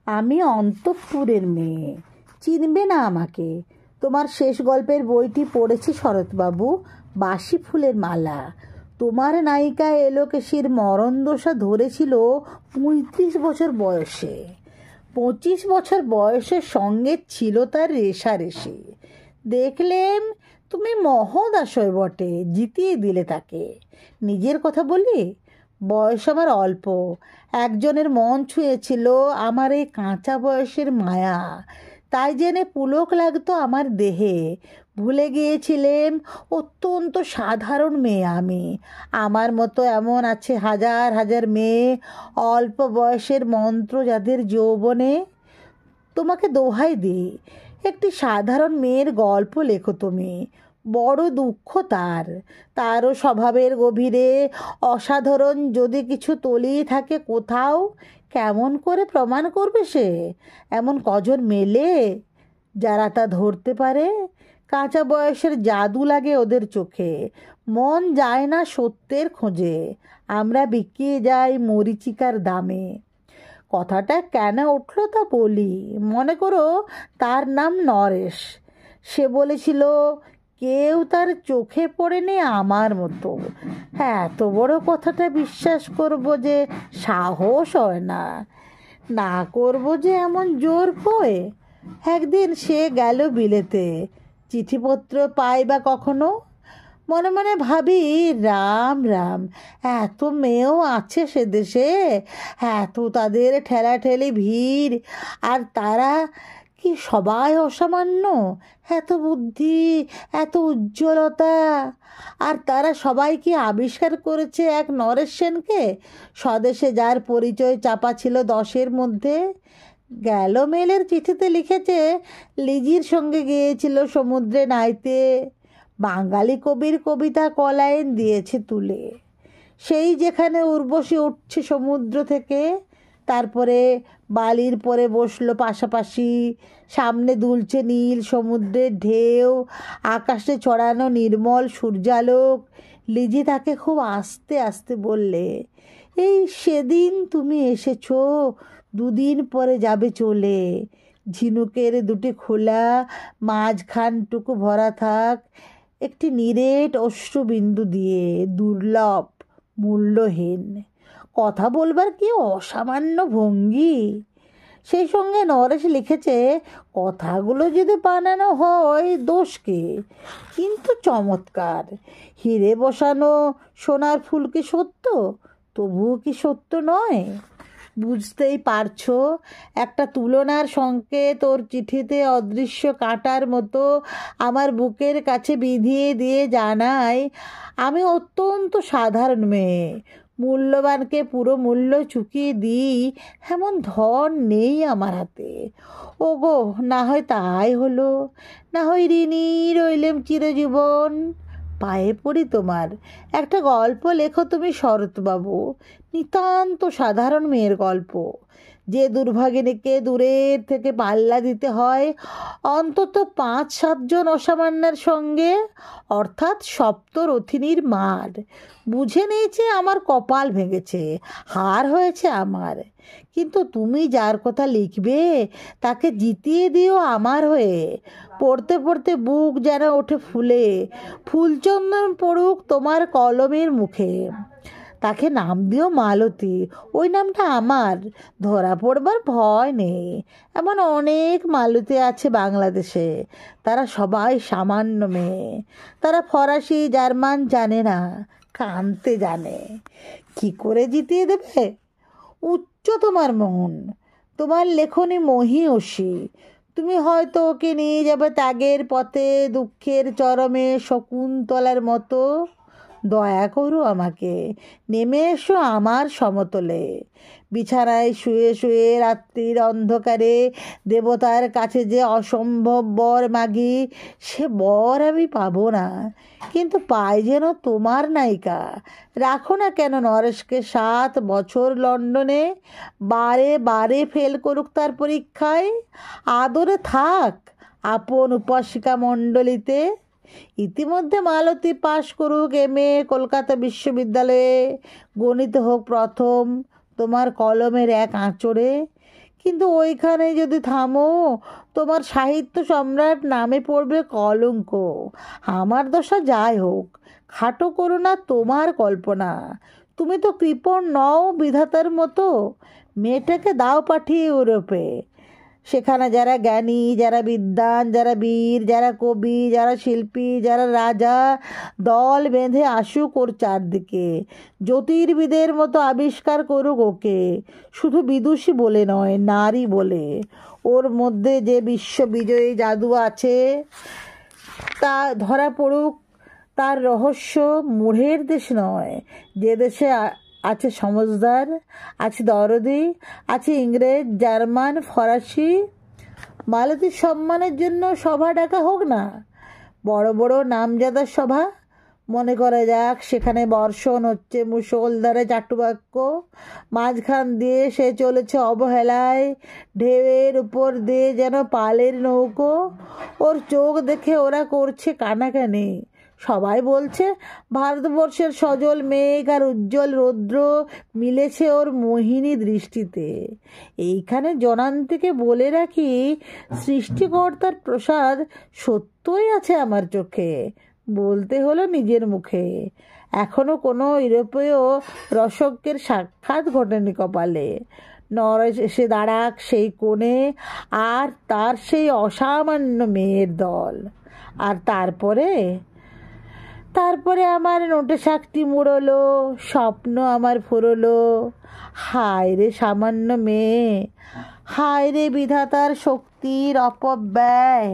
আমি অন্তঃপুরের মেয়ে, চিনবে না আমাকে। তোমার শেষ গল্পের বইটি পড়েছি শরৎবাবু, বাসি ফুলের মালা। তোমার নায়িকা এলোকেশীর মরণদশা ধরেছিল 35 বছর বয়সে। 25 বছর বয়সের সঙ্গে ছিল তার রেশারেশি। দেখলেম তুমি মহোদশয় বটে, জিতিয়ে দিলে তাকে। নিজের কথা বলি, বয়স আমার অল্প। একজনের মন ছুঁয়েছিল আমার এই কাঁচা বয়সের মায়া, তাই জেনে পুলক লাগতো আমার দেহে। ভুলে গিয়েছিলেম অত্যন্ত সাধারণ মেয়ে আমি। আমার মতো এমন আছে হাজার হাজার মেয়ে, অল্প বয়সের মন্ত্র যাদের যৌবনে। তোমাকে দোহাই দিই, একটি সাধারণ মেয়ের গল্প লেখো তুমি। বড় দুঃখ তারও স্বভাবের গভীরে অসাধারণ যদি কিছু তলিয়ে থাকে কোথাও, কেমন করে প্রমাণ করবে সে? এমন কজন মেলে যারা তা ধরতে পারে? কাঁচা বয়সের জাদু লাগে ওদের চোখে। মন যায় না সত্যের খোঁজে, আমরা বিকিয়ে যাই মরীচিকার দামে। কথাটা কেন উঠলো তা বলি। মনে করো তার নাম নরেশ। সে বলেছিল কেউ তার চোখে পড়েনি আমার মতো। হ্যাঁ, এত বড় কথাটা বিশ্বাস করব যে সাহস হয় না, না করব যে এমন জোর কয়ে। একদিন সে গেল বিলেতে, চিঠিপত্র পাই বা কখনো? মনে মনে ভাবি, রাম রাম, এত মেয়েও আছে সে দেশে, এত তাদের ঠেলাঠেলি ভিড়, আর তারা কি সবাই অসামান্য? এত বুদ্ধি, এত উজ্জ্বলতা, আর তারা সবাই কি আবিষ্কার করেছে এক নরেশ সেনকে, স্বদেশে যার পরিচয় চাপা ছিল 10-এর মধ্যে। গেল মেলের চিঠিতে লিখেছে লিজির সঙ্গে গিয়েছিল সমুদ্রে নাইতে, বাঙালি কবির কবিতা কলাইন দিয়েছে তুলে। সেই যেখানে উর্বশী উঠছে সমুদ্র থেকে, তারপরে বালির পরে বসলো পাশাপাশি, সামনে দুলছে নীল সমুদ্রের ঢেউ, আকাশে ছড়ানো নির্মল সূর্যালোক। লিজি তাকে খুব আস্তে আস্তে বললে, এই সেদিন তুমি এসেছো, 2 দিন পরে যাবে চলে। ঝিনুকের দুটি খোলা, মাঝখানটুকু ভরা থাক একটি নিরেট অশ্রুবিন্দু দিয়ে, দুর্লভ, মূল্যহীন। কথা বলবার কি অসামান্য ভঙ্গি! সেই সঙ্গে নরেশ লিখেছে, কথাগুলো যদি বানানো হয় দোষ কি? কিন্তু চমৎকার। হিরে বসানো সোনার ফুল কি সত্য? তবুও কি সত্য নয়? বুঝতেই পারছো, একটা তুলনার সংকেত ওর চিঠিতে অদৃশ্য কাঁটার মতো আমার বুকের কাছে বিধিয়ে দিয়ে জানায়, আমি অত্যন্ত সাধারণ মেয়ে। মূল্যবানকে পুরো মূল্য চুকিয়ে দিই এমন ধন নেই আমার হাতে। ওগো, না হয় তাই হলো, না হয় ঋণী রইলেম চিরজীবন। পায়ে পড়ি তোমার, একটা গল্প লেখো তুমি শরৎবাবু, নিতান্ত সাধারণ মেয়ের গল্প, যে দুর্ভাগিনীকে দূরের থেকে পাল্লা দিতে হয় অন্তত 5-7 জন অসামান্যের সঙ্গে, অর্থাৎ সপ্তরথিনীর মার। বুঝে নিয়েছে আমার কপাল ভেঙেছে, হার হয়েছে আমার। কিন্তু তুমি যার কথা লিখবে তাকে জিতিয়ে দিও আমার হয়ে। পড়তে পড়তে বুক যেন ওঠে ফুলে, ফুলচন্দন পড়ুক তোমার কলমের মুখে। তাকে নাম দিও মালতী, ওই নামটা আমার, ধরা পড়বার ভয় নেই। এমন অনেক মালতী আছে বাংলাদেশে, তারা সবাই সামান্য মেয়ে। তারা ফরাসি জার্মান জানে না, কানতে জানে। কি করে জিতিয়ে দেবে? উচ্চ তোমার মন, তোমার লেখনী মহীয়সী। তুমি হয়তো ওকে নিয়ে যাবে ত্যাগের পথে, দুঃখের চরমে শকুন্তলার মতো। দয়া করো আমাকে, নেমে এসো আমার সমতলে। বিছানায় শুয়ে শুয়ে রাত্রির অন্ধকারে দেবতার কাছে যে অসম্ভব বর মাগি, সে বর আমি পাবো না, কিন্তু পাই যেন তোমার নায়িকা। রাখো না কেন নরেশকে 7 বছর লন্ডনে, বারে বারে ফেল করুক তার পরীক্ষায়, আদরে থাক আপন উপাসিকা মণ্ডলীতে। ইতিমধ্যে মালতী পাশ করুক MA কলকাতা বিশ্ববিদ্যালয়ে, গণিত হোক প্রথম তোমার কলমের এক আঁচড়ে। কিন্তু ওইখানেই যদি থামো, তোমার সাহিত্য সম্রাট নামে পড়বে কলঙ্ক। আমার দশা যাই হোক, খাটো করো না তোমার কল্পনা। তুমি তো কৃপণ নও বিধাতার মতো। মেয়েটাকে দাও পাঠিয়ে ইউরোপে। সেখানে যারা জ্ঞানী, যারা বিদ্বান, যারা বীর, যারা কবি, যারা শিল্পী, যারা রাজা দল বেঁধে আসুক ওর চারদিকে। জ্যোতির্বিদের মতো আবিষ্কার করুক ওকে, শুধু বিদুষী বলে নয়, নারী বলে। ওর মধ্যে যে বিশ্ববিজয়ী জাদু আছে তা ধরা পড়ুক। তার রহস্য মূঢ়ের দেশ নয়, যে দেশে আছে সমজদার, আছে দরদি, আছে ইংরেজ, জার্মান, ফরাসি। মালতীর সম্মানের জন্য সভা ডাকা হোক না, বড় বড় নামজাদার সভা। মনে করা যাক সেখানে বর্ষণ হচ্ছে মুষলধারে চাটুবাক্য, মাঝখান দিয়ে সে চলেছে অবহেলায়, ঢেউয়ের উপর দিয়ে যেন পালের নৌকো। ওর চোখ দেখে ওরা করছে কানাকানি। সবাই বলছে ভারতবর্ষের সজল মেঘ আর উজ্জ্বল রৌদ্র মিলেছে ওর মোহিনী দৃষ্টিতে। এইখানে জনান্তিকে বলে রাখি, সৃষ্টিকর্তার প্রসাদ সত্যই আছে আমার চোখে। বলতে হলো নিজের মুখে। এখনো কোনো ইউরোপীয় রসজ্ঞের সাক্ষাৎ ঘটেনি কপালে। নরেশ এসে দাঁড়াক সেই কোণে, আর তার সেই অসামান্য মেয়ের দল। আর তারপরে আমার নোটে শাকটি মুড়লো, স্বপ্ন আমার ফুরলো। হায় রে সামান্য মেয়ে, হায় রে বিধাতার শক্তির অপব্যয়।